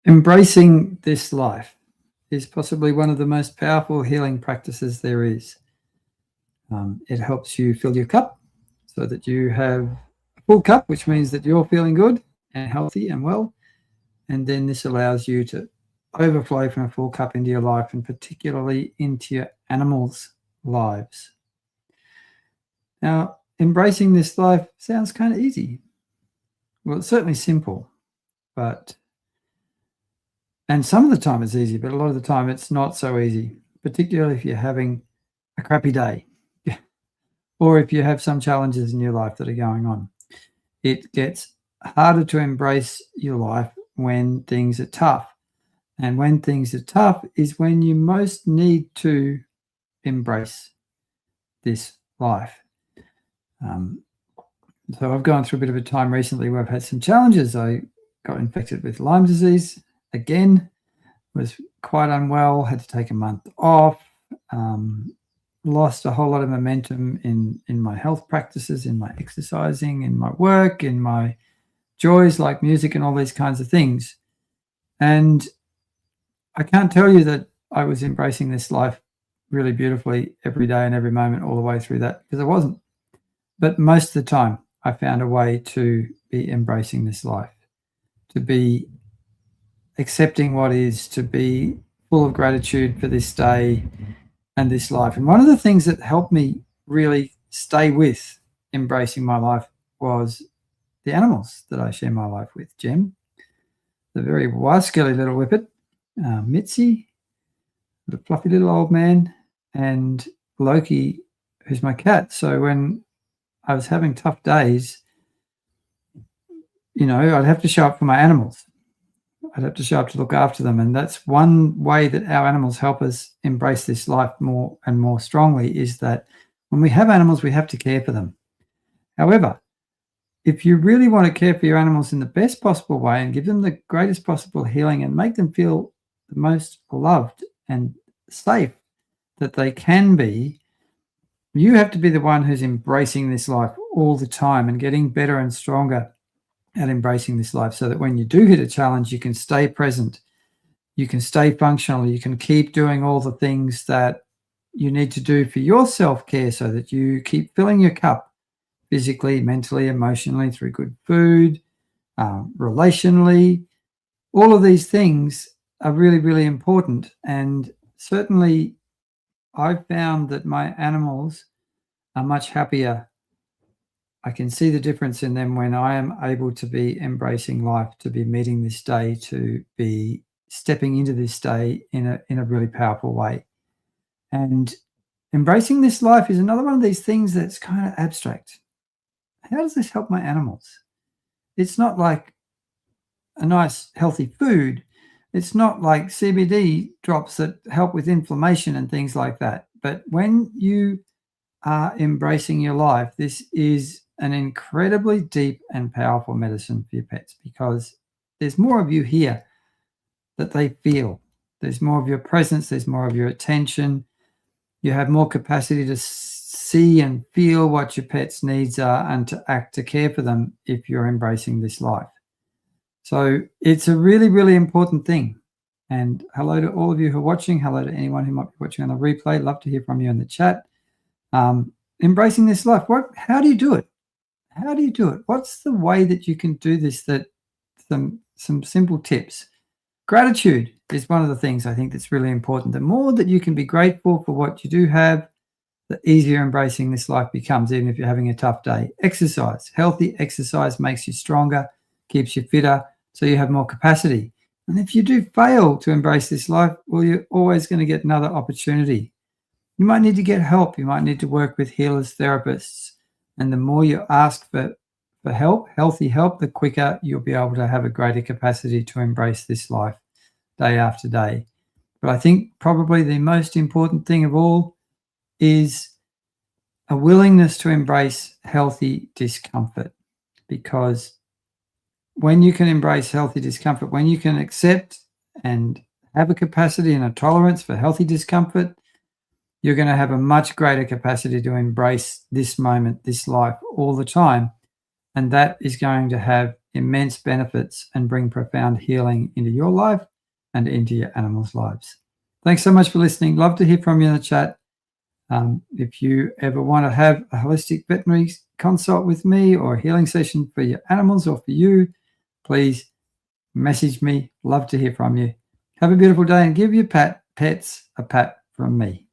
Embracing this life is possibly one of the most powerful healing practices there is. It helps you fill your cup so that you have a full cup, which means that you're feeling good and healthy and well. And then this allows you to overflow from a full cup into your life, and particularly into your animals' lives. Now, embracing this life sounds kind of easy. Well, it's certainly simple, and some of the time it's easy, but a lot of the time it's not so easy, particularly if you're having a crappy day or if you have some challenges in your life that are going on. It gets harder to embrace your life when things are tough. And when things are tough is when you most need to embrace this life. So I've gone through a bit of a time recently where I've had some challenges. I got infected with Lyme disease again, was quite unwell, had to take a month off, lost a whole lot of momentum in my health practices, in my exercising, in my work, in my joys like music and all these kinds of things. And I can't tell you that I was embracing this life really beautifully every day and every moment all the way through that, because I wasn't. But most of the time, I found a way to be embracing this life, to be accepting what is, to be full of gratitude for this day and this life. And one of the things that helped me really stay with embracing my life was the animals that I share my life with. Jem, the very wascally little whippet, Mitzi, the fluffy little old man, and Loki, who's my cat. So when I was having tough days, I'd have to show up for my animals. I'd have to show up to look after them. And that's one way that our animals help us embrace this life more and more strongly, is that when we have animals, we have to care for them. However, if you really want to care for your animals in the best possible way and give them the greatest possible healing and make them feel the most loved and safe that they can be, you have to be the one who's embracing this life all the time and getting better and stronger at embracing this life, so that when you do hit a challenge, you can stay present, you can stay functional, you can keep doing all the things that you need to do for your self-care, so that you keep filling your cup physically, mentally, emotionally, through good food, relationally. All of these things are really, really important. And certainly I've found that my animals are much happier. I can see the difference in them when I am able to be embracing life, to be meeting this day, to be stepping into this day in a really powerful way. And embracing this life is another one of these things that's kind of abstract. How does this help my animals? It's not like a nice healthy food. It's not like CBD drops that help with inflammation and things like that. But when you are embracing your life, this is an incredibly deep and powerful medicine for your pets, because there's more of you here that they feel. There's more of your presence. There's more of your attention. You have more capacity to see and feel what your pet's needs are and to act to care for them if you're embracing this life. So it's a really, really important thing. And hello to all of you who are watching. Hello to anyone who might be watching on the replay. Love to hear from you in the chat. Embracing this life. How do you do it? How do you do it? What's the way that you can do this? That some simple tips. Gratitude is one of the things I think that's really important. The more that you can be grateful for what you do have, the easier embracing this life becomes, even if you're having a tough day. Exercise. Healthy exercise makes you stronger, keeps you fitter, so you have more capacity. And if you do fail to embrace this life, well, you're always going to get another opportunity. You might need to get help. You might need to work with healers, therapists. And the more you ask for help, healthy help, the quicker you'll be able to have a greater capacity to embrace this life day after day. But I think probably the most important thing of all is a willingness to embrace healthy discomfort. Because when you can embrace healthy discomfort, when you can accept and have a capacity and a tolerance for healthy discomfort, you're going to have a much greater capacity to embrace this moment, this life all the time. And that is going to have immense benefits and bring profound healing into your life and into your animals' lives. Thanks so much for listening. Love to hear from you in the chat. If you ever want to have a holistic veterinary consult with me or a healing session for your animals or for you, please message me. Love to hear from you. Have a beautiful day and give your pets a pat from me.